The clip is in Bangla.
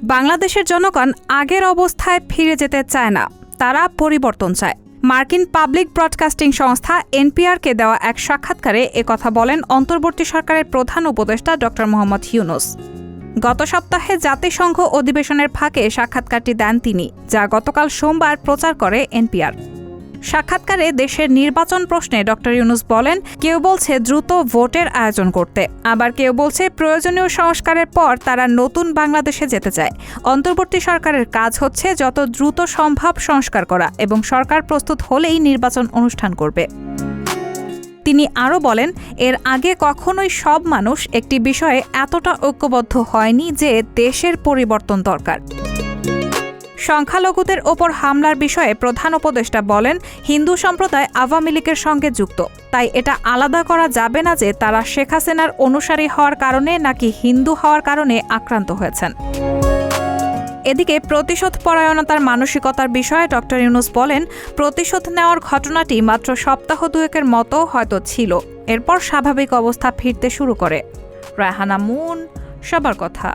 বাংলাদেশের জনগণ আগের অবস্থায় ফিরে যেতে চায় না, তারা পরিবর্তন চায়। মার্কিন পাবলিক ব্রডকাস্টিং সংস্থা এনপিআরকে দেওয়া এক সাক্ষাৎকারে একথা বলেন অন্তর্বর্তী সরকারের প্রধান উপদেষ্টা ড. মোহাম্মদ ইউনূস। গত সপ্তাহে জাতিসংঘ অধিবেশনের ফাঁকে সাক্ষাৎকারটি দেন তিনি, যা গতকাল সোমবার প্রচার করে এনপিআর। সাক্ষাৎকারে দেশের নির্বাচন প্রশ্নে ড. ইউনূস বলেন, কেউ বলছে দ্রুত ভোটের আয়োজন করতে, আবার কেউ বলছে প্রয়োজনীয় সংস্কারের পর তারা নতুন বাংলাদেশে যেতে চায়। অন্তর্বর্তী সরকারের কাজ হচ্ছে যত দ্রুত সম্ভব সংস্কার করা এবং সরকার প্রস্তুত হলেই নির্বাচন অনুষ্ঠান করবে। তিনি আরও বলেন, এর আগে কখনোই সব মানুষ একটি বিষয়ে এতটা ঐক্যবদ্ধ হয়নি যে দেশের পরিবর্তন দরকার। সংখ্যালঘুদের ওপর হামলার বিষয়ে প্রধান উপদেষ্টা বলেন, হিন্দু সম্প্রদায় আওয়ামী লীগের সঙ্গে যুক্ত, তাই এটা আলাদা করা যাবে না যে তারা শেখ হাসিনার অনুসারী হওয়ার কারণে নাকি হিন্দু হওয়ার কারণে আক্রান্ত হয়েছেন। এদিকে প্রতিশোধ পরায়ণতার মানসিকতার বিষয়ে ড. ইউনূস বলেন, প্রতিশোধ নেওয়ার ঘটনাটি মাত্র সপ্তাহ দুয়েকের মতো হয়তো ছিল, এরপর স্বাভাবিক অবস্থা ফিরতে শুরু করে। রায়হানা মুন, সবার কথা।